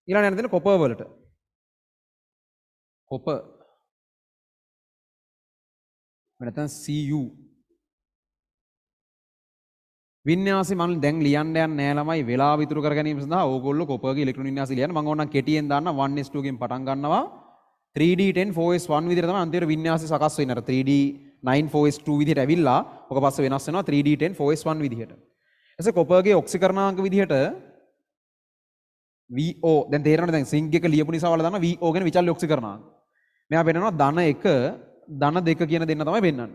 ඊළඟ යන දෙන කොපර් වලට. කොපර් නැත්නම් Cu වින්‍යාසي මම දැන් ලියන්න යන්නේ නැහැ ළමයි වෙලාව ඉතුරු කර ගැනීම සඳහා ඕගොල්ලෝ කොපර්ගේ ඉලෙක්ට්‍රෝන වින්‍යාසය ලියන්න මම ඕනනම් කෙටියෙන් දාන්න 1s2 කින් පටන් ගන්නවා 3d10 4s1 විදිහට තමයි අන්තිමට වින්‍යාසය සකස් වෙන්නේ අර 3d9 4s2 විදිහට ඇවිල්ලා ඔක පස්සේ වෙනස් වෙනවා 3d10 4s1 විදිහට ඊටසේ කොපර්ගේ ඔක්සිකරණාංක විදිහට VO දැන් තේරෙනවද දැන් සිංක් එක ලියපු නිසා වල දන්නවා VO ගැන විචල්්‍ය ඔක්සිකරණාංක මෙයා පෙන්නනවා ධන 1 ධන 2 කියන දෙන්න තමයි පෙන්නන්නේ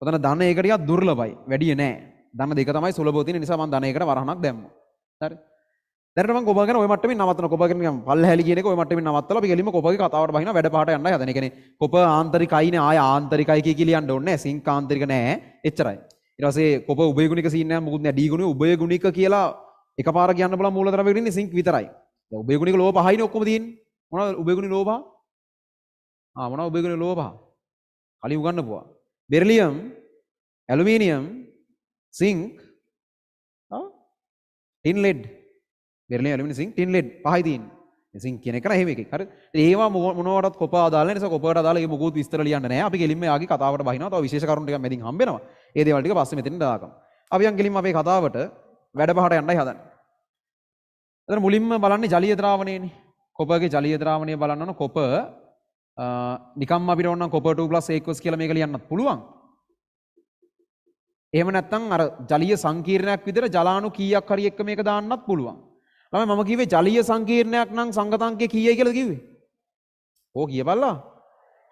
ඔතන ධන 1 ටිකක් දුර්ලභයි වැඩි නෑ ධන 2 තමයි සුලභව තියෙන නිසා මම ධන 1කට වරහණක් දැම්මා. හරි. දැනට මම කොපර් ගැන ওই මට්ටමින් නවත්තනවා. කොපර් ගැන පල්ලහැලි කියන එක ওই මට්ටමින් නවත්තලා අපි ගෙලින්ම කොපර්ගේ කතාවට බහිනවා වැඩ පහට යන්නයි හදන. ඒ කියන්නේ කොපර් ආන්තරිකයිනේ ආය ආන්තරිකයි කිය කියලා ලියන්න ඕනේ නැහැ. සිංක් ආන්තරික නැහැ. එච්චරයි. ඊට පස්සේ කොපර් උභයගුණික සීන් නැහැ මොකුත් නැහැ. ඩී ගුණය උභයගුණික කියලා එකපාර කියන්න බලන මූලද්‍රව්‍යවල ඉන්නේ සිංක් විතරයි. දැන් උභයගුණික ලෝහ පහයිනේ ඔක්කොම තියෙන්නේ. මොනවද උභයගුණික ලෝහ පහ? මොනවද උභයගුණික ලෝහ පහ? කලින් උගන්වපුවා. Beryllium, aluminium, zinc tin lead beryllium aluminium zinc tin lead පහයි තියෙන්නේ සිංක් කියන එක නෑ එහෙම එකක් හරි ඒවා මොනවටත් කොපර් අදාළ නැහැ නිසා කොපර්ට අදාළ ඒ මොකුත් විස්තර ලියන්න නෑ අපි ගෙලින්ම යාගේ කතාවට බහිනවා තව විශේෂ කරුණු ටිකක් මැදින් හම්බෙනවා ඒ දේවල් ටික පස්සේ මෙතෙන් දාගමු අපි යන් ගෙලින්ම අපේ කතාවට වැඩ පහට යන්නයි හදන්නේ එතන මුලින්ම බලන්නේ ජලීය ද්‍රාවණයනේ කොපර්ගේ ජලීය ද්‍රාවණය බලන්න ඕන කොපර් නිකම්ම අපිට ඕන නම් කොපර් 2 + A කියලා මේක ලියන්නත් පුළුවන් එහෙම නැත්නම් අර ජලීය සංකීර්ණයක් විදිහට ජලාණු කීයක් හරි එක්ක මේක දාන්නත් පුළුවන්. ළමයි මම කිව්වේ ජලීය සංකීර්ණයක් නම් සංගතාංකය කීයයි කියලාද කිව්වේ? ඕක කියපල්ලා.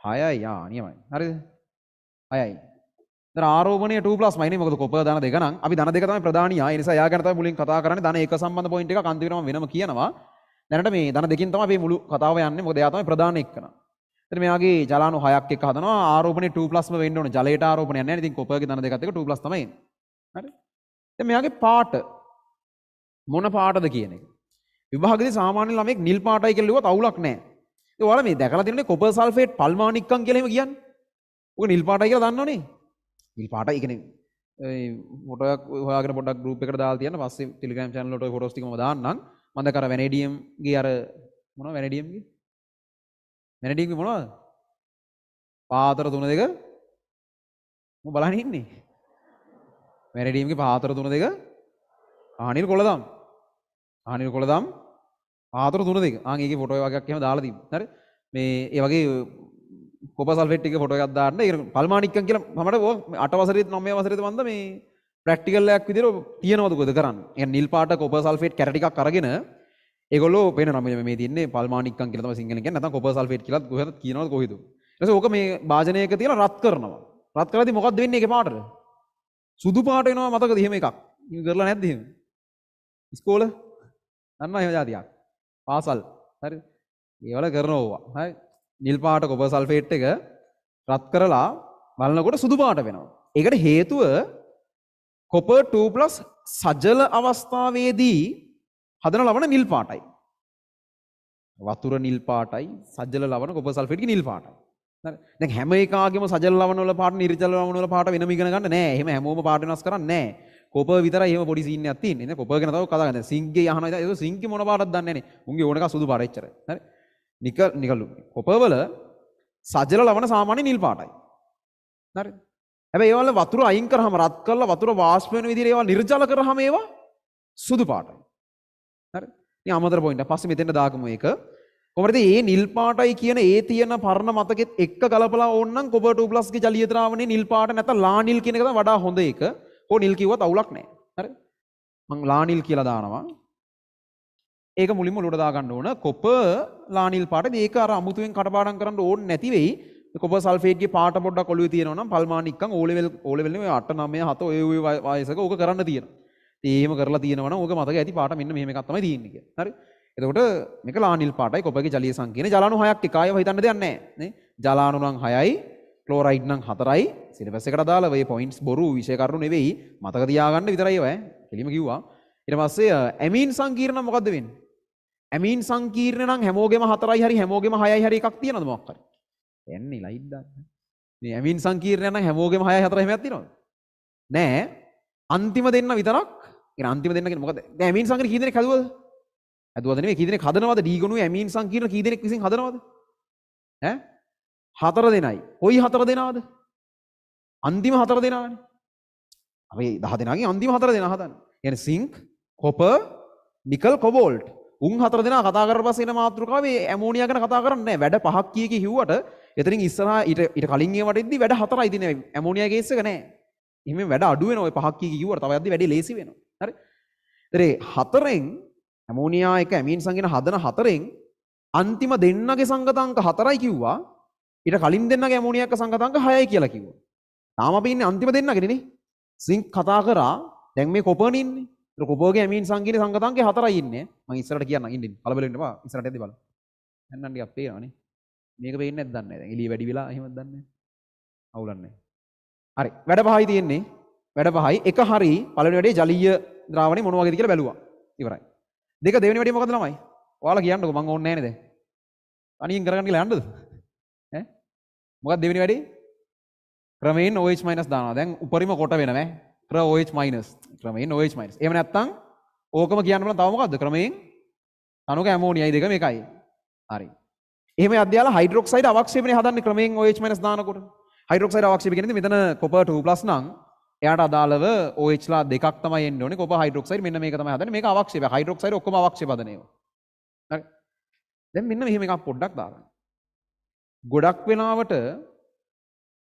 6යි නියමයි. හරිද? 6යි. දැන් ආරෝපණය 2+ නේ මොකද කොපර් ධන 2 නම් අපි ධන 2 තමයි ප්‍රධානියා. ඒ නිසා එයා ගැන තමයි මුලින් කතා කරන්නේ. ධන 1 සම්බන්ධ පොයින්ට් එකක් අන්තිමටම වෙනම කියනවා. දැනට මේ ධන 2කින් තමයි මේ මුළු කතාව යන්නේ. මොකද එයා තමයි ප්‍රධාන එක්කන. එතන මෙයාගේ ජලාණු 6ක් එක්ක හදනවා ආරෝපණය 2+ම වෙන්න ඕනේ. ජලයට ආරෝපණයක් නැහැ. ඉතින් කොපර්ගේ ධන 2ත් එක්ක 2+ තමයි එන්නේ. හරි? දැන් මෙයාගේ පාට මොන පාටද කියන එක. විභාගයේදී සාමාන්‍ය ළමෙක් නිල් පාටයි කියලා ලිව්වත් අවුලක් නැහැ. ඉතින් ඔයාලා මේ දැකලා තියෙනනේ කොපර් සල්ෆේට් පල්මානික්කම් කියලා එහෙම කියන්නේ. ඔක නිල් පාටයි කියලා දන්නවනේ. නිල් පාටයි කියන්නේ ෆොටෝ එකක් හොයාගෙන පොඩ්ඩක් ගෲප් එකට දාලා තියන්න. පස්සේ ටෙලිග්‍රෑම් channel වලට ඔය ෆොටෝස් ටික මම දාන්නම්. මම දැන් අර වැනේඩියම් ගේ අර මොනවද වැනේඩියම් ගේ වැනේඩියම් ගේ මොනවද? පාතර 3 2 මම බලන්න ඉන්නේ. වැනේඩියම් ගේ පාතර 3 2 ආනිල් කොළදම්. ආනිල් කොළදම් පාතර 3 2. ඒකේ ෆොටෝ වගේක් එහෙම දාලා තිබ්බා. හරි. මේ ඒ වගේ කොපර් සල්ෆේට් එකේ ෆොටෝ එකක් දාන්න. ඒක පල්මානික්කම් කියලා මමට 8 වසරේ 9 වසරේද මන්ද මේ ප්‍රැක්ටිකල් එකක් විදිහට තියනවද කොහෙද කරන්නේ. يعني නිල් පාට කොපර් සල්ෆේට් කැර ටිකක් අරගෙන ඒගොල්ලෝ පේනවා මේ තියෙන්නේ පල්මානික්කම් කියලා තමයි සිංහලෙන් කියන්නේ. නැත්නම් කොපර් සල්ෆේට් කියලා කොහෙද කියනවද කොහෙද. ඊට පස්සේ ඕක මේ භාජනයක තියලා රත් කරනවා. රත් කරද්දි මොකක්ද වෙන්නේ ඒකේ පාටට? සුදු පාට වෙනවා මතකද එහෙම එකක්. ඉතින් කරලා නැද්ද එහෙම? ඉස්කෝලේ දන්නවා එහෙම જાතියක්. පාසල්. හරි. ඒවල කරනවා. හරි. නිල් පාට කොපර් සල්ෆේට් එක රත් කරලා බලනකොට සුදු පාට වෙනවා. ඒකට හේතුව කොපර් 2+ සජල අවස්ථාවේදී හදන ලවණ නිල් පාටයි. වතුර නිල් පාටයි සජල ලවණ කොපර් සල්ෆේට් නිල් පාටයි. හරි. දැන් හැම එකාගෙම සජල ලවණ වල පාට නිර්ජල ලවණ වල පාට වෙනම ඉගෙන ගන්න නෑ. එහෙම හැමෝම පාට වෙනස් කරන්නේ නෑ. කොපර් විතරයි එහෙම පොඩි සීන් එකක් තියෙන්නේ. නේද? කොපර් ගැන තව කතා කරන්නේ. සිංක්ගේ අහනවා. ඒක සිංක්ගේ මොන පාටද දන්නේ නෑනේ. උන්ගේ ඕන එක සුදු පාට එච්චරයි. හරි. නිකල් කොපර් වල සජල ලවණ සාමාන්‍ය නිල් පාටයි. හරි. හැබැයි ඒවල වතුර අයින් කරාම රත් කරලා වතුර වාෂ්ප වෙන විදිහට ඒවා නිර්ජල කරාම ඒවා සුදු පාටයි. හරි. ඉතින් අමතර පොයින්ට් එක. පස්සේ මෙතෙන්ට දාගමු ඒක. කොහොමද මේ නිල් පාටයි කියන ඒ තියෙන පරණ මතකෙත් එක්ක ගලපලා ඕනනම් කොපර් 2+ ගේ ජලීය ද්‍රාවණේ නිල් පාට නැත්නම් ලා නිල් කියන එක තමයි වඩා හොඳ එක. ඕ නිල් කිව්වත් අවුලක් නැහැ. හරි. මං ලා නිල් කියලා දානවා. ඒක මුලින්ම උඩට දා ගන්න ඕන. කොපර් ලා නිල් පාට. මේක අර අමුතුවෙන් කටපාඩම් කරන්න ඕනේ නැති වෙයි. කොපර් සල්ෆේට් ගේ පාට පොඩ්ඩක් ඔළුවේ තියෙනවා නම් පල්මානික්කම් ඕ ලෙවල් නේ 8 9 7 ඔය වයසක ඕක කරන්න තියෙනවා. ඉතින් එහෙම කරලා තියෙනවා නම් ඕක මතක ඇති පාට මෙන්න මෙහෙම එකක් තමයි තියෙන්නේ කියලා. හරි. එතකොට මේක ලා නිල් පාටයි කොපර්ගේ ජලීය සංකීර්ණ ජලාණු 6ක් එක ආයෙම හිතන්න දෙයක් නැහැ නේ. ජලාණු නම් 6යි, ක්ලෝරයිඩ් නම් 4යි. සිලබස් එකට දාලා මේ පොයින්ට්ස් බොරු විෂය කරුණු නෙවෙයි. මතක තියාගන්න විතරයි ඒවා ඈ. කෙලිම කිව්වා. ඊට පස්සේ ඇමීන් සංකීර්ණ මොකද්ද වෙන්නේ? ඇමීන් සංකීර්ණ නම් හැමෝගෙම 4යි හරි හැමෝගෙම 6යි හරි එකක් තියෙනවද මොකක් හරි? එන්නේ ලයිට් දාන්න. මේ ඇමීන් සංකීර්ණ නම් හැමෝගෙම 6යි 4යි හැමයක් තියෙනවද? නෑ. අන්තිම දෙන්න විතරක්. ඒ අන්තිම දෙන්න කියන්නේ මොකද? දැන් ඇමීන් සංකීර්ණ කී දෙනෙක් හදුවද? හැදුවද නෙමෙයි කී දෙනෙක් හදනවද ඩීගොනුවේ ඇමීන් සංකීර්ණ කී දෙනෙක් විසින් හදනවද ඈ 4 දෙනයි කොයි 4 දෙනාද අන්තිම 4 දෙනානේ අපි 10 දෙනාගෙන් අන්තිම 4 දෙනා හදන්නේ කියන්නේ සිංක් කොපර් නිකල් කොබෝල්ට් උන් 4 දෙනා කතා කරලා පස්සේ එන මාතෘකාවේ ඇමෝනියා ගැන කතා කරන්නේ නැහැ වැඩ 5ක් කී කිව්වට එතනින් ඉස්සරහා ඊට කලින් ඒවට ඉද්දි වැඩ 4යි දිනේ ඇමෝනියා කේස් එක නැහැ එහෙම වැඩ අඩු වෙනවා ඔය 5ක් කී කිව්වට තව යද්දි වැඩි ලේසි වෙනවා හරි ඒතරේ 4ෙන් ඇමෝනියා එක ඇමීන් සංකීර්ණ හදන 4ෙන් අන්තිම දෙන්නගේ සංගතාංක 4යි කිව්වා ඊට කලින් දෙන්නගේ ඇමෝනියා එක සංගතාංක 6යි කියලා කිව්වා තාම අපි ඉන්නේ අන්තිම දෙන්නගේනේ නේ සිංක් කතා කරා දැන් මේ කොපර්නේ ඉන්නේ ඒක කොපර්ගේ ඇමීන් සංකීර්ණ සංගතාංකේ 4යි ඉන්නේ මම ඉස්සරහට කියන්නම් ඉන්න කලබල වෙන්න එපා ඉස්සරහට යද්දි බලන්න එන්නම් ටිකක් පේනවනේ මේක පේන්නේ නැද්ද දන්නේ නැහැ දැන් එළිය වැඩි වෙලා එහෙමද දන්නේ නැහැ අවුලක් නැහැ හරි වැඩ පහයි තියෙන්නේ වැඩ පහයි එක හරි පළවෙනි වැඩේ ජලීය ද්‍රාවණේ මොන වගේද කියලා බැලුවා ඉවරයි දෙක දෙවෙනි වැඩේ මොකද ළමයි ඔයාලා කියන්නකෝ මං ඕනේ නැහැ නේද අනියෙන් කරගන්න කියලා යන්නද ඈ මොකක්ද දෙවෙනි වැඩේ ක්‍රමයෙන් OH- දානවා දැන් උපරිම කොට වෙනවැ ක්‍ර OH- ක්‍රමයෙන් OH-. එහෙම නැත්නම් ඕකම කියන්න බලන්න තව මොකද්ද ක්‍රමයෙන් අනුක ඇමෝනියයි දෙක මේකයි හරි එහෙම අධ්‍යාල හයිඩ්‍රොක්සයිඩ් අවක්ෂේපණය හදන්නේ ක්‍රමයෙන් OH- දානකොට හයිඩ්‍රොක්සයිඩ් අවක්ෂේපය කියන්නේ මෙතන කොපර් 2+ නම් එයාට අදාළව OH ලා දෙකක් තමයි එන්න ඕනේ කොපර් හයිඩ්‍රොක්සයිඩ් මෙන්න මේක තමයි හදන්නේ මේක අවක්ෂේපය හයිඩ්‍රොක්සයිඩ් ඔක්කොම අවක්ෂේප හදන ඒවා හරි දැන් මෙන්න මෙහෙම එකක් පොඩ්ඩක් දාගන්න ගොඩක් වෙලාවට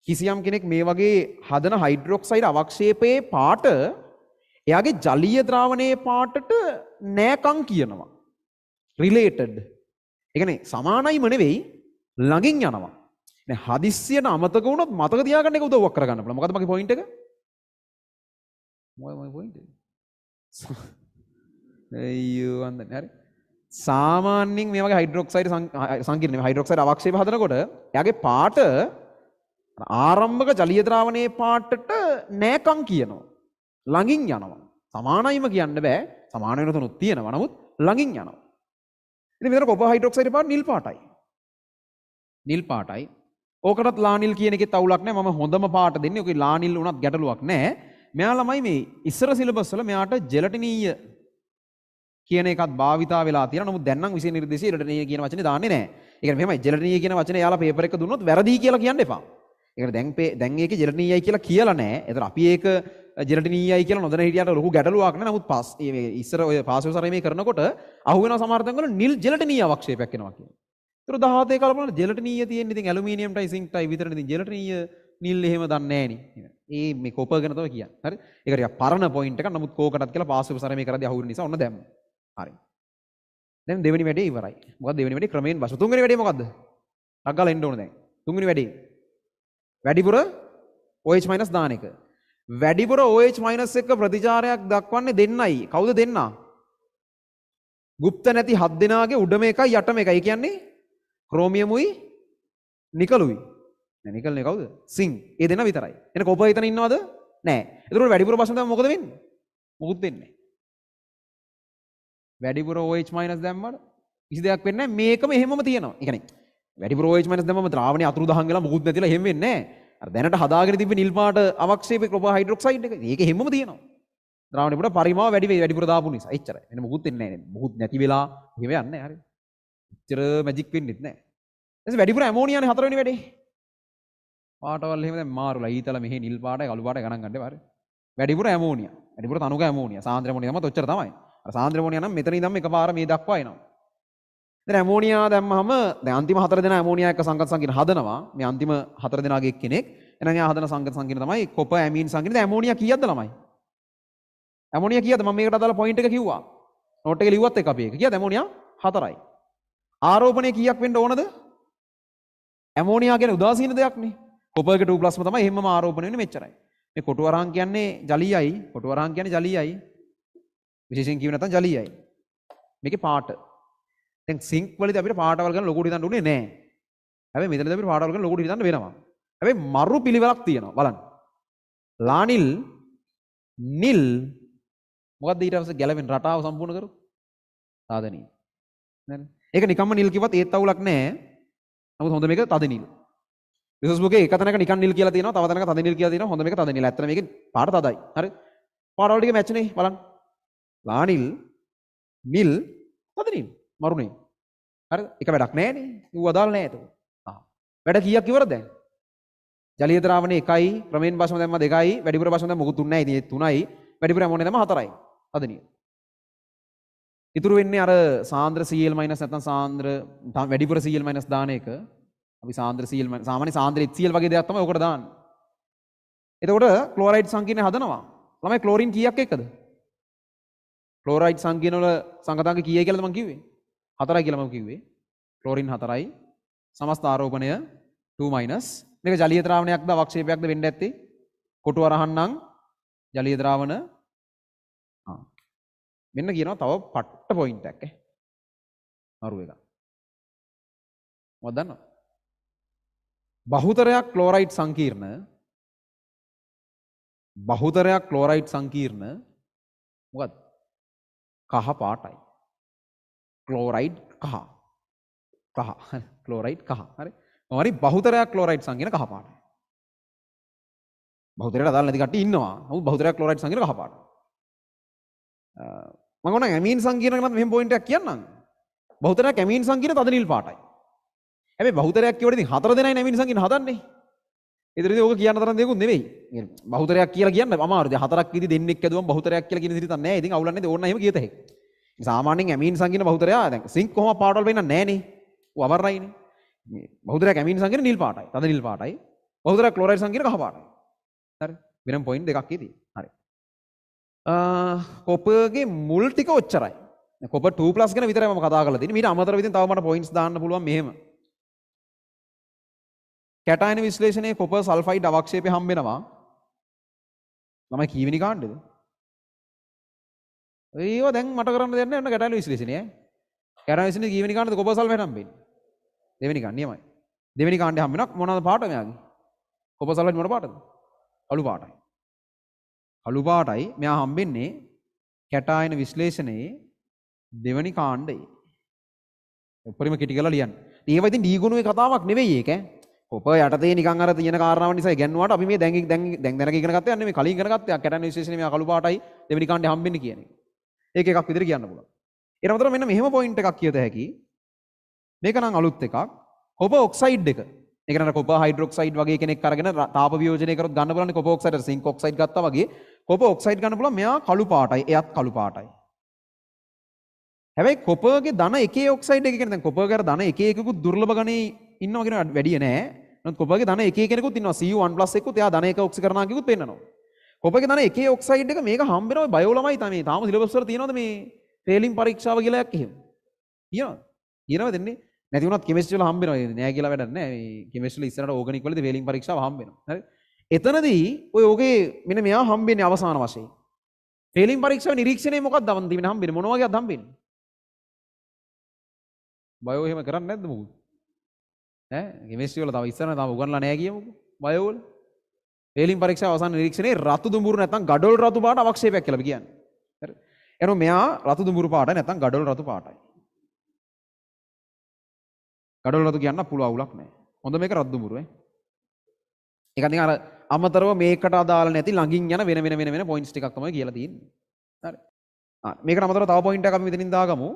කිසියම් කෙනෙක් මේ වගේ හදන හයිඩ්‍රොක්සයිඩ් අවක්ෂේපයේ පාට එයාගේ ජලීය ද්‍රාවණයේ පාටට නෑකම් කියනවා රිලේටඩ් ඒ කියන්නේ සමානයිම නෙවෙයි ළඟින් යනවා දැන් හදිස්සියට අමතක වුණොත් මතක තියාගන්න එක උදව්වක් කරගන්න පුළුවන් මොකද්ද මගේ පොයින්ට් එක මොකක්ද මගේ පොයින්ට් එක අයියෝ අන්දනේ හරි සාමාන්‍යයෙන් මේ වගේ හයිඩ්‍රොක්සයිඩ් සංකීර්ණ හයිඩ්‍රොක්සයිඩ් අවක්ෂේප හදනකොට එයාගේ පාට ආරම්භක ජලීය ද්‍රාවණයේ පාටට නෑකම් කියනවා ළඟින් යනවා සමානයිම කියන්න බෑ සමාන වෙන තුනක් තියෙනවා නමුත් ළඟින් යනවා ඉතින් මෙතන කොපර් හයිඩ්‍රොක්සයිඩ් පාට නිල් පාටයි ඕකටත් ලානිල් කියන එකෙත් අවුලක් නැහැ මම හොඳම පාට දෙන්නේ ඔකේ ලානිල් උනත් ගැටලුවක් නැහැ මෙයා ළමයි මේ ඉස්සර සිලබස් වල මෙයාට ජෙලටිනීය කියන එකත් භාවිතා වෙලා තියෙනවා නමුත් දැන් නම් විෂය නිර්දේශයේ ජෙලටිනීය කියන වචනේ දාන්නේ නැහැ ඒ කියන්නේ මෙහෙමයි ජෙලටිනීය කියන වචනේ යාලා පේපර් එක දුන්නොත් වැරදි කියලා කියන්න එපා ඒ කියන්නේ දැන් ඒකේ ජෙලටිනීයයි කියලා නැහැ ඒතර අපි ඒක ජෙලටිනීයයි කියලා නොදැන හිටියට ලොකු ගැටලුවක් නැහැ නමුත් ඉස්සර ඔය පාසල් සරමේ කරනකොට අහු වෙන සමහර තැන්වල නිල් ජෙලටිනීය අවක්ෂේපයක් එනවා කියන්නේ ඒතර 17 කල්පනා ජෙලටිනීය තියෙන්නේ ඉතින් ඇලුමිනියම් ටයි සින්ක් ටයි විතරනේ ඉතින් ජෙලටිනීය නිල් එහෙම දන්නේ නැහැ නේ මේ කොපර් ගැන තමයි කියන්නේ හරි ඒක ටිකක් පරණ පොයින්ට් එකක් නමුත් කෝකටත් කියලා පාසල් සරමේ කරද්දී අහු වෙන නිසා ඔන්න දැම්මා හරි දැන් දෙවෙනි වැඩේ ඉවරයි මොකක්ද දෙවෙනි වැඩේ ක්‍රමයෙන් බස තුන්වෙනි වැඩේ මොකද්ද අග්ගලා එන්න ඕනේ දැන් තුන්වෙනි වැඩේ වැඩිපුර OH- දාන එක වැඩිපුර OH- එක ප්‍රතිචාරයක් දක්වන්නේ දෙන්නයි කවුද දෙන්නා ගුප්ත නැති 7 දෙනාගේ උඩම එකයි යටම එකයි කියන්නේ ක්‍රෝමියමුයි නිකලුයි නෑ නිකල් නේ කවුද සිං ඒ දෙන්න විතරයි එන කොපර් හිතන ඉන්නවද නෑ ඒතකොට වැඩිපුර ප්‍රශ්න තමයි මොකද වෙන්නේ මොකුත් වෙන්නේ වැඩිපුර OH- දැම්මම කිසි දෙයක් වෙන්නේ නැහැ මේකම එහෙමම තියෙනවා ඒ කියන්නේ වැඩිපුර OH- දැම්මම ද්‍රාවණය අතුරුදහන් වෙලා මොකුත් නැතිලා එහෙම වෙන්නේ නැහැ අර දැනට හදාගෙන තිබ්බ නිල් පාට අවක්ෂේපේ කොපර් හයිඩ්‍රොක්සයිඩ් එක ඒක හැමම තියෙනවා ද්‍රාවණේ පුරා පරිමාව වැඩිපුර දාපු නිසා එච්චරයි වෙන මොකුත් වෙන්නේ නැහැ මොකුත් නැති වෙලා එහෙම යන්නේ නැහැ හරි එච්චර මැජික් වෙන්නෙත් නැහැ ඊට වැඩිපුර ඇමෝනියානේ හතරවෙනි වැඩේ පාටවල් එහෙම දැන් මාරුලා ඊතල මෙහි නිල් පාටයි කළු පාටයි ගණන් ගන්න එපා හරි වැඩිපුර ඇමෝනියා වැඩිපුර තනුක ඇමෝනියා සාන්ද්‍ර ඇමෝනියා තමයි ඔච්චර තමයි අර සාන්ද්‍ර ඇමෝනියා නම් මෙතන ඉඳන් එකපාර මේ දක්වා එනවා දැන් ඇමෝනියා දැම්මම දැන් අන්තිම 4 දෙනා ඇමෝනියා එක්ක සංගත සංකීර්ණ හදනවා මේ අන්තිම 4 දෙනාගේ එක්කෙනෙක් එහෙනම් එයා හදන සංගත සංකීර්ණ තමයි කොපර් ඇමීන් සංකීර්ණ දැන් ඇමෝනියා කීයක්ද ළමයි ඇමෝනියා කීයද මම මේකට අදාළ පොයින්ට් එක කිව්වා නෝට් එකේ ලිව්වත් එක අපි ඒක කීයද ඇමෝනියා 4යි ආරෝපණය කීයක් වෙන්න ඕනද ඇමෝනියා කියන්නේ උදාසීන දෙයක් නේ කොපර්ගේ 2+ තමයි එහෙමම ආරෝපණය වෙන්නේ මෙච්චරයි මේ කොටු වරහන් කියන්නේ ජලීයයි කොටු වරහන් කියන්නේ ජලීයයි විශේෂයෙන් කියව නැත්නම් ජලීයයි මේකේ පාට දැන් සිංක් වලදී අපිට පාටවල් ගන්න ලොකුට හිතන්න උනේ නැහැ හැබැයි මෙතනදී අපිට පාටවල් ගන්න ලොකුට හිතන්න වෙනවා හැබැයි මරු පිළිවෙලක් තියෙනවා බලන්න ලානිල් නිල් මොකද්ද ඊට පස්සේ ගැලවෙන රටාව සම්පූර්ණ කරු සාධනීය නේද ඒක නිකම්ම නිල් කිව්වත් ඒත් අවුලක් නැහැ නමුත් හොඳ මේක තද නිල් විශේෂ බුකේ එක තැනක නිකන් නිල් කියලා තියෙනවා තව තැනක තද නිල් කියලා තියෙනවා හොඳ මේක තද නිල් ඇත්තට මේකේ පාට තදයි හරි පාටවල ටික මැච් නේ බලන්න ලානිල් නිල් තද නිල් මරුනේ. හරිද? එක වැඩක් නැහැනේ. ඌ අදාළ නැහැ ඒක. වැඩ කීයක් ඉවරද දැන්? ජලීය ද්‍රාවණේ 1යි, ප්‍රමේන් භාෂම දැම්ම 2යි, වැඩිපුර භාෂම දැම්ම මොකුත් 3යි. ඉතින් 3යි. වැඩිපුර ඇමෝනිය දැම්ම 4යි. තද නිල්. ඉතුරු වෙන්නේ අර සාන්ද්‍ර Cl- නැත්නම් සාන්ද්‍ර වැඩිපුර Cl- දාන එක. අපි සාන්ද්‍ර Cl- සාමාන්‍ය සාන්ද්‍ර HCl වගේ දෙයක් තමයි ඔකට දාන්නේ. එතකොට ක්ලෝරයිඩ් සංකීර්ණය හදනවා. ළමයි ක්ලෝරින් කීයක් එක්කද? ක්ලෝරයිඩ් සංකීර්ණ වල සංඝාතාංක කීයයි කියලාද මම කිව්වේ? 4යි කියලා මම කිව්වේ. ක්ලෝරින් 4යි. සමස්ත ආරෝපණය 2-. මේක ජලීය ද්‍රාවණයක්ද අවක්ෂේපයක්ද වෙන්න ඇත්තේ? කොටු අරහන් නම් ජලීය ද්‍රාවණ මෙන්න කියනවා තව පට්ට පොයින්ට් එකක් ඈ. අරු එක. මොකක්ද දන්නවද? බහුතරයක් ක්ලෝරයිඩ් සංකීර්ණ මොකද්ද? කහ පාටයි. ක්ලෝරයිඩ් කහ. ක්ලෝරයිඩ් කහ. හරි. මොහරි බහුතරයක් ක්ලෝරයිඩ් සංකීර්ණ කහ පාටයි. බහුතරයට අදාළ නැති කට්ටිය ඉන්නවා. නමුත් බහුතරයක් ක්ලෝරයිඩ් සංකීර්ණ කහ පාටයි. මම ඕන ඇමීන් සංකීර්ණ ගැනත් මෙහෙම පොයින්ට් එකක් කියන්නම්. බහුතරයක් ඇමීන් සංකීර්ණ තද නිල් පාටයි. හැබැයි බහුතරයක් කියවට ඉතින් 4 දෙනයි ඇමීන් සංකීර්ණ හදන්නේ. ඒතර ඉතින් ඕක කියන්න තරම් දෙයක්වත් නෙවෙයි. බහුතරයක් කියලා කියන්න අමාරුයි. දැන් 4ක් ඉදි දෙන්නෙක් ඇදුවම බහුතරයක් කියලා කියන ඉතින් නැහැ. ඉතින් අවුලක් නැද්ද? ඕන්න එහෙම කියත හැකියි. සාමාන්‍යයෙන් ඇමීන් සංකීර්ණ බහුතරය දැන් සිංක් කොහොම පාටවල වෙන්නන්නේ නැහනේ. ඌ අවරයිනේ. මේ බහුතරයක් ඇමීන් සංකීර්ණ නිල් පාටයි. තද නිල් පාටයි. බහුතරයක් ක්ලෝරයිඩ් සංකීර්ණ කහ පාටයි. හරි. වෙනම පොයින්ට් දෙකක් ඉතින්. හරි. කොපර්ගේ මුල් ටික ඔච්චරයි. කොපර් 2+ ගැන විතරයි මම කතා කරලා තියෙන්නේ. මීට අමතරව ඉතින් තව මට පොයින්ට්ස් දාන්න පුළුවන් මෙහෙම. කැටායන විශ්ලේෂණයේ කොපර් සල්ෆයිඩ් අවක්ෂේපය හම්බෙනවා. ළමයි කීවෙනි කාණ්ඩෙද? ඒව දැන් මට කරන්න දෙයක් නැහැ. ඔන්න කැටායන විශ්ලේෂණය ඈ. කැටායන විශ්ලේෂණයේ කීවෙනි කාණ්ඩෙද කොපර් සල්ෆයිඩ් හම්බෙන්නේ? දෙවෙනි කාණ්ඩ නියමයි. දෙවෙනි කාණ්ඩේ හම්බෙනවා මොනවාද පාට මෙයාගේ? කොපර් සල්ෆයිඩ් මොන පාටද? අලු පාටයි. අලු පාටයි මෙයා හම්බෙන්නේ කැටායන විශ්ලේෂණයේ දෙවෙනි කාණ්ඩේ. උඩරිම කිටි කරලා ලියන්න. ඒව ඉතින් ඩී ගුණුවේ කතාවක් නෙවෙයි ඒක ඈ. කොපර් යටතේ නිකන් අර තියෙන කාරණාව නිසා ඉගෙනුවාට අපි මේ දැන් දැනක ඉගෙන ගත්තා යන්නේ මේ කලින් ඉගෙන ගත්තා කැටායන විශ්ලේෂණයේ මෙයා කළු පාටයි දෙවෙනි කාණ්ඩේ හම්බෙන්නේ කියන එක. ඒක එකක් විදිහට කියන්න පුළුවන්. ඊට අමතරව මෙන්න මෙහෙම පොයින්ට් එකක් කියත හැකි. මේක නම් අලුත් එකක්. කොපර් ඔක්සයිඩ් එක. ඒ කියන්නේ කොපර් හයිඩ්‍රොක්සයිඩ් වගේ කෙනෙක් අරගෙන තාප වියෝජනය කරොත් ගන්න බලන්නේ කොපර් ඔක්සයිඩ් සිංක් ඔක්සයිඩ් ගත්තා වගේ කොපර් ඔක්සයිඩ් ගන්න පුළුවන් මෙයා කළු පාටයි එයත් කළු පාටයි. හැබැයි කොපර්ගේ ධන එකේ ඔක්සයිඩ් එක කියන්නේ දැන් කොපර්ගේ අර ධන එක එකකුත් දුර්ලභ ගණේ ඉන්නවා කියන වැඩිය නෑ. නමුත් කොපර්ගේ ධන එක කෙනෙකුත් ඉන්නවා Cu1+ එකකුත් එයා ධන එක ඔක්සිකරණාංගිකුත් පෙන්නනවා. කොපර්ගේ ධන එකේ ඔක්සයිඩ් එක මේක හම්බෙනවා බයෝ ළමයි තමයි. තාම සිලබස් වල තියෙනවද මේ ෆේලින් පරීක්ෂාව කියලා එකක් එහෙම? කියනවද? කියනවද දෙන්නේ? නැති වුණත් කෙමිස්ට්‍රි වල හම්බෙනවා. නෑ කියලා වැඩක් නෑ. මේ කෙමිස්ට්‍රි වල ඉස්සරහට ඕගනික් වලදී ෆේලින් පරීක්ෂාව හම්බෙනවා. හරි? එතනදී ඔය ඔගේ මෙන්න මෙයා හම්බෙන්නේ අවසාන වශයෙන්. ෆේලින් පරීක්ෂාවේ නිරීක්ෂණය මොකක්ද හම්බෙන්නේ? මොන වගේද හම්බෙන්නේ? බයෝ එහෙම කරන්නේ නැද්ද මොකද? ඈ කෙමිස්ට්‍රි වල තව ඉස්සරහ තව උගන්ලා නැහැ කියමුකෝ. බයෝ වල. ෆේලින් පරීක්ෂාව අවසාන නිරීක්ෂණේ රතු දුඹුරු නැත්නම් ගඩොල් රතු පාට අවක්ෂේපයක් කියලා අපි කියන්නේ. හරි. එහෙනම් මෙයා රතු දුඹුරු පාටයි නැත්නම් ගඩොල් රතු පාටයි. ගඩොල් රතු කියන්න පුළුවන් අවුලක් නැහැ. හොඳ මේක රතු දුඹුරු ඈ. ඒක නිකන් අර අමතරව මේකට අදාළ නැති ළඟින් යන වෙන පොයින්ට්ස් ටිකක් තමයි කියලා තියෙන්නේ. හරි. මේකට අමතරව තව පොයින්ට් එකක් අපි මෙතනින් දාගමු.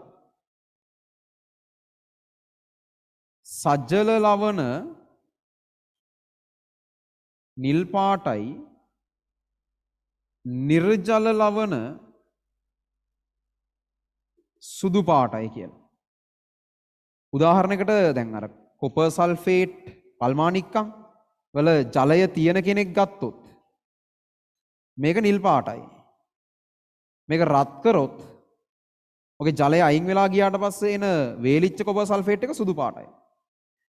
සජ්ජල ලවණ නිල් පාටයි නිර්ජල ලවණ සුදු පාටයි කියලා. උදාහරණයකට දැන් අර කොපර් සල්ෆේට් පල්මානික්කම් වල ජලය තියෙන කෙනෙක් ගත්තොත් මේක නිල් පාටයි. මේක රත් කරොත් ඔගේ ජලය අයින් වෙලා ගියාට පස්සේ එන වේලිච්ච කොපර් සල්ෆේට් එක සුදු පාටයි.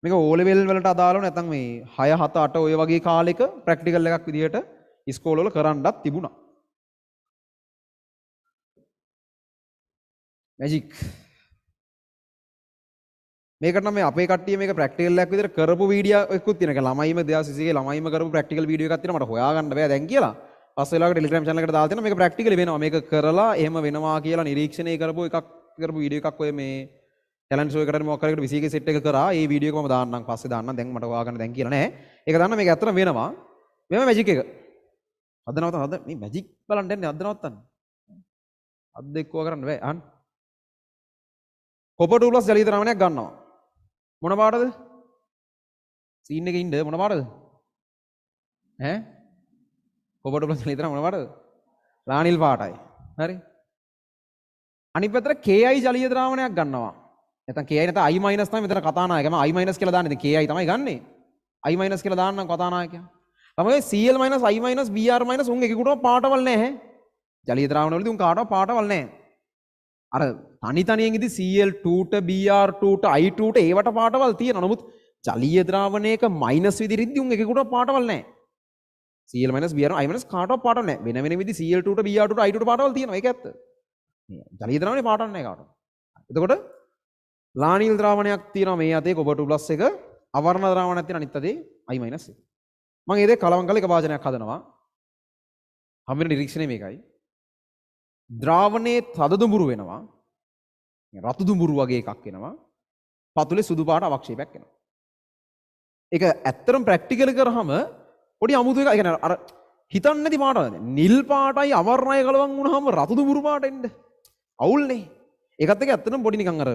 මේක O level වලට අදාළව නැත්නම් මේ 6 7 8 ඔය වගේ කාලෙක ප්‍රැක්ටිකල් එකක් විදිහට ඉස්කෝලවල කරන්නත් තිබුණා. මැජික්. මේකට නම් මේ අපේ කට්ටිය මේක ප්‍රැක්ටිකල් එකක් විදිහට කරපු වීඩියෝ එකකුත් තියෙනවා. ළමයිම 2021 ගේ ළමයිම කරපු ප්‍රැක්ටිකල් වීඩියෝ එකක් තියෙනවා. මට හොයාගන්න බෑ දැන් කියලා. පස්සේ වෙලාවකට ටෙලිග්‍රෑම් channel එකට දාලා තියෙනවා. මේක ප්‍රැක්ටිකලි වෙනවා. මේක කරලා එහෙම වෙනවා කියලා නිරීක්ෂණය කරපු වීඩියෝ එකක් ඔය මේ ටැලන්ට් ෂෝ එකකට මොකක් කරකට 21 සෙට් එක කරා. ඒ වීඩියෝ එක මම දාන්නම් පස්සේ දාන්නම්. දැන් මට හොයාගන්න දැන් කියලා නෑ. ඒක දාන්න මේක ඇත්තටම වෙනවා. මෙම මැජික් එක. අද නවත්තන්න. අද මේ මැජික් බලන්න යන්නේ අද නවත්තන්න. අද එක්කව කරන්න බෑ. අහන්න. කොපර් 2+ ජලීය ද්‍රාවණයක් ගන්නවා. මොන පාටද? සීන් එකේ ඉන්න මොන පාටද? ඈ? කොපර් 2+ ජලීය ද්‍රාවණ මොන පාටද? රානිල් පාටයි. හරි. අනිත් පැත්තට Ki ජලීය ද්‍රාවණයක් ගන්නවා. නැත්නම් Ki නැත්නම් I- තමයි මෙතන කතානායකම I- කියලා දාන්නේ. ඉතින් Ki තමයි ගන්නෙ. I- කියලා දාන්නම් කතානායකයා. තමයි Cl- I- Br- උන් එකෙකුටම පාටවල් නැහැ. ජලීය ද්‍රාවණ වලදී උන් කාටවත් පාටවල් නැහැ. අර තනි තනියෙන් ඉදි Cl2ට Br2ට I2ට ඒවට පාටවල් තියෙනවා. නමුත් ජලීය ද්‍රාවණයක මයිනස් විදිහට උන් එකෙකුටම පාටවල් නැහැ. Cl- Br I- කාටවත් පාටවල් නැහැ. වෙන වෙන විදි Cl2ට Br2ට I2ට පාටවල් තියෙනවා. ඒක ඇත්ත. ජලීය ද්‍රාවණේ පාටවල් නැහැ කාටවත්. එතකොට ලානිල් ද්‍රාවණයක් තියෙනවා මේ අතේ කොපර් 2+ එක. අවර්ණ ද්‍රාවණයක් තියෙන අනිත් අතේ I- එක. මම ඒ දෙක කලවම් කරලා එක වාචනයක් හදනවා. හැම වෙලේ නිරීක්ෂණය මේකයි. ද්‍රාවණයේ තද දුඹුරු වෙනවා. රතු දුඹුරු වගේ එකක් එනවා. පතුලේ සුදු පාට අවක්ෂේපයක් එනවා. ඒක ඇත්තටම ප්‍රැක්ටිකල් කරාම පොඩි අමුතු එකක්. ඒ කියන්නේ අර හිතන්නේ නැති පාටවද? නිල් පාටයි අවර්ණය කලවම් වුණාම රතු දුඹුරු පාට එන්න. අවුල්නේ. ඒකත් එක්ක ඇත්තටම පොඩි නිකන් අර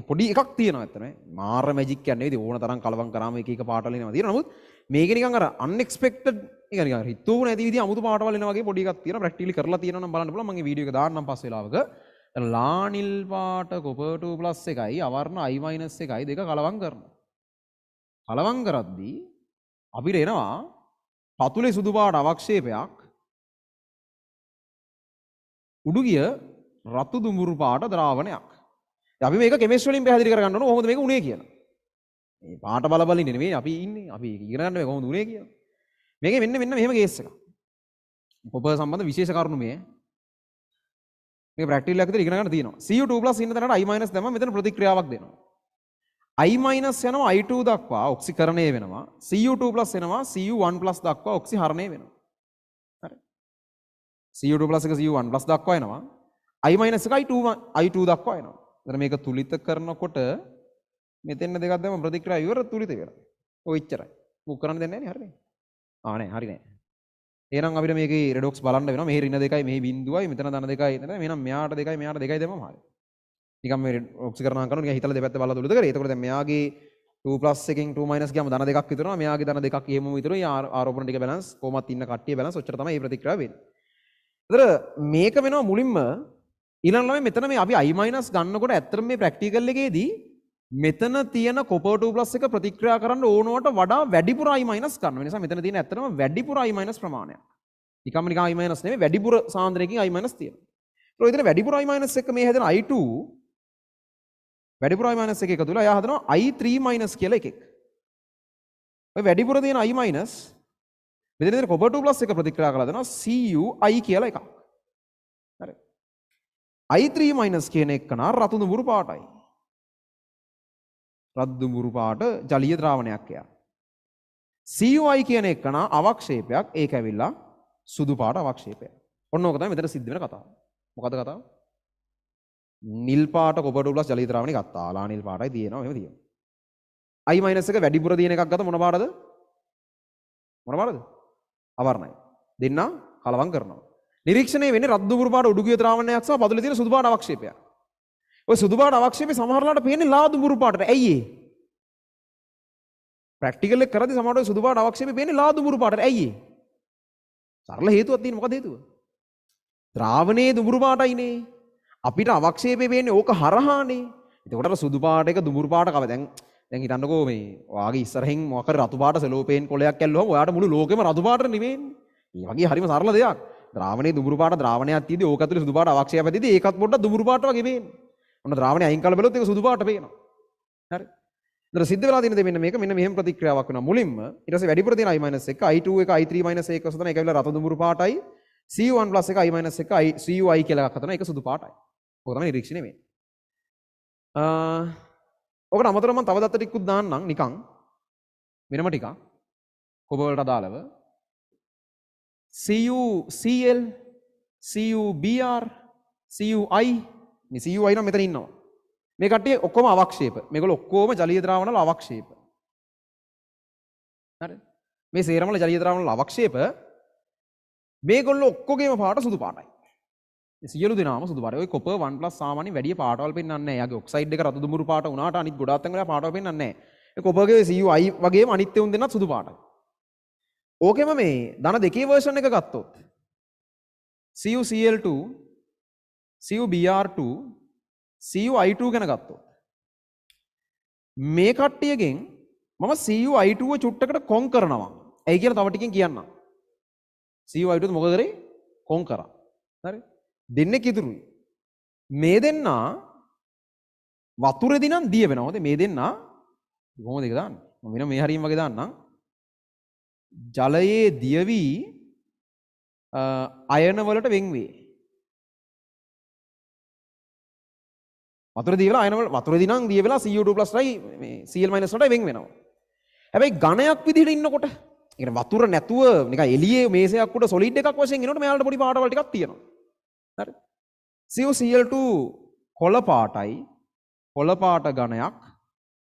පොඩි එකක් තියෙනවා ඇත්තටම. මාර මැජික් කියන්නේ නෙවෙයි. ඕන තරම් කලවම් කරාම එක එක පාටවල එනවා තියෙනවා. නමුත් මේකේ නිකන් අර අන්එක්ස්පෙක්ටඩ් ඒක නිකන් හිතුව නැති විදිහ අමුතු පාටවල් එනවා වගේ පොඩි එකක් තියෙනවා. ප්‍රැක්ටිකලි කරලා තියෙනවා නම් බලන්න පුළුවන්. මම මේ වීඩියෝ එක දාන්නම් පස් වෙලාවක. ලානිල් පාට කොපර් 2+ එකයි අවර්ණ I- එකයි දෙක කලවම් කරනවා. කලවම් කරද්දී අපිට එනවා පතුලේ සුදු පාට අවක්ෂේපයක් උඩු ගිය රතු දුඹුරු පාට ද්‍රාවණයක්. අපි මේක කෙමිස්ට්‍රි වලින් පැහැදිලි කරගන්න ඕන කොහොමද මේක උනේ කියලා. මේ පාට බල බල ඉන්නේ නෙමෙයි අපි ඉන්නේ. අපි ඉගෙන ගන්න මේ කොහොමද උනේ කියලා. මේකේ මෙන්න මෙහෙම කේස් එකක්. කොපර් සම්බන්ධ විශේෂ කරුණු මේ. මේ ප්‍රැක්ටිකල් එකක් විතර ඉගෙන ගන්න තියෙනවා. Cu2+ ඉන්න තැනට I- දැම්මම මෙතන ප්‍රතික්‍රියාවක් දෙනවා. I- යනවා I2 දක්වා ඔක්සිකරණය වෙනවා. Cu2+ එනවා Cu1+ දක්වා ඔක්සිහරණය වෙනවා. හරි. Cu2+ එක Cu1+ දක්වා එනවා. I- එක I2 දක්වා එනවා. එතන මේක තුලිත කරනකොට මෙතෙන් දෙකක් දැම්ම ප්‍රතික්‍රියාව ඉවර තුලිත වෙනවා. ඔය ඉච්චරයි. මුක් කරන්න දෙන්නේ නැහැ නේ හරිනේ. නෑ හරි නෑ. එහෙනම් අපිට මේකේ රෙඩොක්ස් බලන්න වෙනවා. මෙහි ඍණ 2යි මෙහි බිංදුවයි මෙතන ධන 2යි එතන. එහෙනම් මෙයාට 2යි මෙයාට 2යි දැම්මම හරියි. නිකන් මේ ඔක්සිකරණම් කරනවා නිකන් හිතලා දෙපැත්ත බලලා තුලිත කරේ. එතකොට දැන් මෙයාගේ 2+ එකෙන් 2- ගියාම ධන 2ක් විතරනවා. මෙයාගේ ධන 2ක් එහෙමම විතරයි. ආරෝපණ ටික බැලන්ස් කොහොමත් ඉන්න කට්ටිය බැලන්ස් ඔච්චර තමයි මේ ප්‍රතික්‍රියාව වෙන්නේ. ඒතර මේක වෙනවා මුලින්ම ඊළඟ ළමයි මෙතන මේ අපි I- ගන්නකොට ඇත්තටම මේ ප්‍රැක්ටිකල් එකේදී මෙතන තියෙන කොපර් 2+ එක ප්‍රතික්‍රියා කරන්න ඕනවට වඩා වැඩිපුර I- ගන්න. ඒ නිසා මෙතන තියෙන ඇත්තටම වැඩිපුර I- ප්‍රමාණයක්. නිකම්ම නිකන් I- නෙමෙයි වැඩිපුර සාන්ද්‍රණයකින් I- තියෙනවා. ඒතකොට ඉතින් වැඩිපුර I- එක මේ හැදෙන I2 වැඩිපුර I- එක එකතු වෙලා එයා හදනවා I3- කියලා එකෙක්. ඔය වැඩිපුර තියෙන I- මෙතන තියෙන කොපර් 2+ එක ප්‍රතික්‍රියා කරලා දෙනවා Cu I කියලා එකක්. හරි. I3- කියන එක නා රතු දුඹුරු පාටයි. රතු දුඹුරු පාට ජලීය ද්‍රාවණයක් එයා. Cu කියන එක නා අවක්ෂේපයක්. ඒක ඇවිල්ලා සුදු පාට අවක්ෂේපයක්. ඔන්න ඕක තමයි මෙතන සිද්ධ වෙන කතාව. මොකද්ද කතාව? නිල් පාට කොපර් 2+ ජලීය ද්‍රාවණේ ගත්තා. ලානිල් පාටයි තියෙනවා මෙහෙම තියෙනවා. I- එක වැඩිපුර තියෙන එකක් ගත්ත මොන පාටද? මොන පාටද? අවර්ණයි. දෙන්න කලවම් කරනවා. නිරීක්ෂණය වෙන්නේ රතු දුඹුරු පාට උඩුගිය ද්‍රාවණයක් සහ පතුලේ තියෙන සුදු පාට අවක්ෂේපයක්. ඔය සුදු පාට අවක්ෂේපේ සමහරලාට පේන්නේ ලා දුඹුරු පාටට. ඇයි ඒ? ප්‍රැක්ටිකල් එක කරද්දී සමහරවිට සුදු පාට අවක්ෂේපේ පේන්නේ ලා දුඹුරු පාටට. ඇයි ඒ? සරල හේතුවක් තියෙනවා. මොකද හේතුව? ද්‍රාවණයේ දුඹුරු පාටයිනේ. අපිට අවක්ෂේපේ වෙන්නේ ඕක හරහානේ. එතකොට අර සුදු පාට එක දුඹුරු පාට කව දැන් හිතන්නකෝ මේ ඔයාගේ ඉස්සරහින් මොකක් හරි රතු පාට සෙලෝපේන් කොලයක් ඇල්ලුවම ඔයාට මුළු ලෝකෙම රතු පාට නෙවෙන්නේ. මේ වගේ හරිම සරල දෙයක්. ද්‍රාවණයේ දුඹුරු පාට ද්‍රාවණයක් තියෙදි ඕක ඇතුලේ සුදු පාට අවක්ෂේපයක් තියෙදි ඒකත් පොඩ්ඩක් දුඹුරු පාට වගේ පේන්නේ. ඔන්න ද්‍රාවණය අයින් කරලා බලුවොත් ඒක සුදු පාට පේනවා. හරි. ඒතර සිද්ධ වෙලා තියෙන දේ මෙන්න මේක මෙන්න මෙහෙම ප්‍රතික්‍රියාවක් වෙනවා මුලින්ම. ඊට පස්සේ වැඩිපුර තියෙන I- එක I2 එක I3- එක සතන ඒක ඇවිල්ලා රතු දුඹුරු පාටයි. Cu1+ එක I- එක Cui කියලා එකක් හදනවා. ඒක සුදු පාටයි. ඕක තමයි නිරීක්ෂණය වෙන්නේ. ඔකට අමතරව මම තව දත්ත ටිකකුත් දාන්නම් නිකන් වෙනම ටිකක් කොපර් වලට අදාළව CuCl CuBr Cui මේ Cui නම් මෙතන ඉන්නවා. මේ කට්ටිය ඔක්කොම අවක්ෂේප. මේගොල්ලෝ ඔක්කොම ජලීය ද්‍රාවණ වල අවක්ෂේප. හරි. මේ සේරම වල ජලීය ද්‍රාවණ වල අවක්ෂේප මේගොල්ලෝ ඔක්කොගේම පාට සුදු පාටයි. සියලු දෙනාම සුදු පාටයි. ඔය කොපර් 1+ සාමාන්‍යයෙන් වැඩි පාටවල් පෙන්වන්නේ නැහැ. යාගේ ඔක්සයිඩ් එක රතු දුමුරු පාට වුණාට අනිත් ගොඩාක් තැන් වල පාටවල් පෙන්වන්නේ නැහැ. ඒ කොපර්ගේ CuI වගේම අනිත් උන් දෙන්නත් සුදු පාටයි. ඕකෙම මේ ධන දෙකේ version එක ගත්තොත් CuCl2 CuBr2 CuI2 ගැන ගත්තොත් මේ කට්ටියගෙන් මම CuI2 චුට්ටකට කොන් කරනවා. ඇයි කියලා තව ටිකකින් කියන්නම්. CuI2 මොකද කරේ? කොන් කරා. හරි? දෙන්නෙක් ඉතුරුයි. මේ දෙන්නා වතුරේදී නම් දිය වෙනවා. හොඳේ මේ දෙන්නා කොහොමද ඒක දාන්නේ? මම වෙන මේ හරියම වගේ දාන්නම්. ජලයේ දිය වී අයන වලට වෙන් වේ. වතුරේ දිය වෙලා අයන වල වතුරේදී නම් දිය වෙලා Cu2+යි මේ Cl- වලට වෙන් වෙනවා. හැබැයි ඝනයක් විදිහට ඉන්නකොට ඒ කියන්නේ වතුර නැතුව නිකන් එළියේ මේසයක් උඩ සොලිඩ් එකක් වශයෙන් ඉන්නකොට මෙයාලට පොඩි පාටවල් ටිකක් තියෙනවා. හරි. CuCl2 කොළ පාටයි කොළ පාට ඝනයක්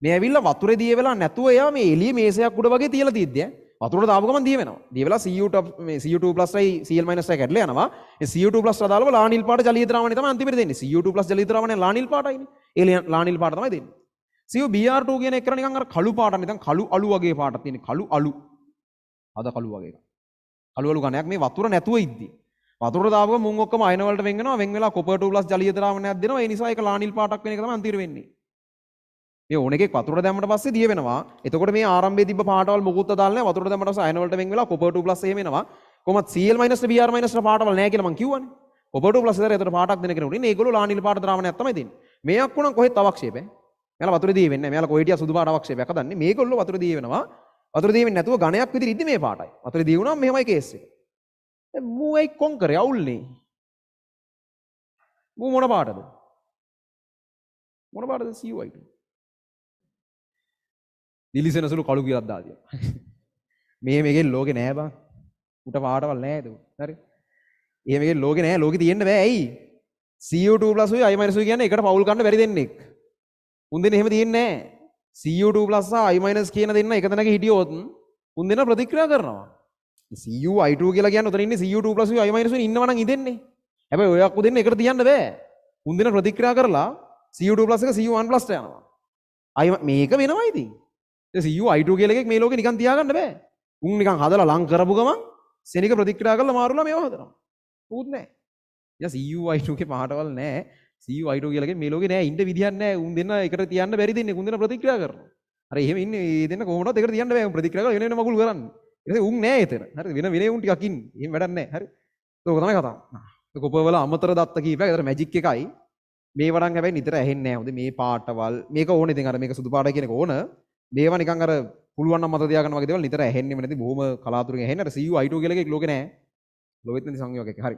මේ ඇවිල්ලා වතුරේ දිය වෙලා නැතුව එයා මේ එළියේ මේසයක් උඩ වගේ තියලා තියද්දී වතුරට දාපු ගමන් දිය වෙනවා. දිය වෙලා Cu2+යි Cl- එකයි කැඩලා යනවා. ඒ Cu2+ අදාළව ලානිල් පාට ජලීය ද්‍රාවණය තමයි අන්තිමට දෙන්නේ. Cu2+ ජලීය ද්‍රාවණය ලානිල් පාටයිනේ. ඒ ලානිල් පාට තමයි දෙන්නේ. CuBr2 කියන එක නිකන් අර කළු පාට නිකන් කළු අලු වගේ පාටක් තියෙන කළු අලු. අද කළු වගේ එකක්. කළු අලු ඝනයක් මේ වතුර නැතුව ඉද්දී. වතුරට දාපු ගමන් මුන් ඔක්කොම අයන වලට වෙන් වෙනවා. වෙන් වෙලා copper2+ ජලීය ද්‍රාවණයක් දෙනවා. ඒ නිසා ඒක ලානිල් පාටක් වෙන එක තමයි අන්තිමට වෙන්නේ. මේ ඕන එකක් වතුරට දැම්මට පස්සේ දිය වෙනවා. එතකොට මේ ආරම්භයේ තිබ්බ පාටවල් මොකුත් අදාළ නැහැ. වතුරට දැම්මට පස්සේ අයන වලට වෙන් වෙලා copper2+ එහෙම එනවා. කොහොමද Cl- Br- පාටවල් නැහැ කියලා මං කිව්වනේ. copper2+ විතර ඒතර පාටක් දෙන කෙනෙකුට ඉන්නේ. ඒගොල්ලෝ ලානිල් පාට ද්‍රාවණයක් තමයි දෙන්නේ. මේ අක්කුණන් කොහෙත් අවක්ෂේප නැහැ. මෙයාලා වතුරේ දිය වෙන්නේ නැහැ. මෙයාලා කොහෙටියා සුදු පාට අවක්ෂේපයක් හදන්නේ. මේගොල්ලෝ වතුරේ දිය වෙනවා. වතුරේ දිය වෙන්නේ නැතුව ඝණයක් විදිහට ඉද්දි මේ පාටයි. වතුරේ දිය වුණාම මෙහෙමයි කේස් එක. දැන් මූ එයි කොන් කරේ අවුල්නේ. මූ මොන පාටද? මොන පාටද CuI2? දිලිසෙන සුළු කළු කියලා දාදියා. මේකෙන් ලෝකේ නෑ බං. උට පාටවල් නෑ ඒක. හරි. මේකෙන් ලෝකේ නෑ. ලෝකේ තියෙන්න බෑ. ඇයි? Cu2+ උයි I- උයි කියන්නේ එකට පවුල් ගන්න බැරි දෙන්නෙක්. උන් දෙන්න එහෙම තියෙන්නේ නෑ. Cu2+ සහ I- කියන දෙන්න එක තැනක හිටියොත් උන් දෙන්න ප්‍රතික්‍රියා කරනවා. CuI2 කියලා කියන්නේ උතන ඉන්නේ Cu2+ උයි I- උයි ඉන්නවනම් ඉදෙන්නේ. හැබැයි ඔය අක්කු දෙන්න එකට තියන්න බෑ. උන් දෙන්න ප්‍රතික්‍රියා කරලා Cu2+ එක Cu1+ යනවා. මේක වෙනවා ඉතින්. CuI2 කියලා එකක් මේ ලෝකේ නිකන් තියාගන්න බෑ. උන් නිකන් හදලා ලං කරපු ගමන් සෙනික ප්‍රතික්‍රියා කරලා මාරුලා මේව හදනවා. උත් නෑ. යා CuI2 ගේ පාටවල් නෑ. CuI2 කියලා එකක් මේ ලෝකේ නෑ. ඉන්න විදියක් නෑ. උන් දෙන්න එකට තියන්න බැරි දෙන්නේ. උන් දෙන්න ප්‍රතික්‍රියා කරනවා. හරි එහෙම ඉන්නේ මේ දෙන්න කොහොමවත් එකට තියන්න බෑ. ප්‍රතික්‍රියා කරලා වෙන වෙන මගුල් කරන්නේ. ඊට පස්සේ උන් නෑ එතන. හරි වෙන උන් ටිකක් ඉන්නේ. එහෙම වැඩක් නෑ. හරි. ඒක තමයි කතාව. කොපර් වල අමතර දත්ත කීපයක්. ඒතර මැජික් එකයි. මේ වඩන් හැබැයි නිතර ඇහෙන්නේ නෑ. හොඳ මේ පාටවල් මේක ඕනේ. ඉතින් අර මේක සුදු පාටයි කියන එක ඕන. මේවා නිකන් අර පුළුවන් නම් මත තියාගන්න වගේ දේවල් නිතර ඇහෙන්නෙම නැති බොහොම කලාතුරකින් ඇහෙන්නේ. අර CuI2 කියලා එකක් ලෝකේ නෑ. ලෝකෙත් නැති සංයෝගයක්. හරි.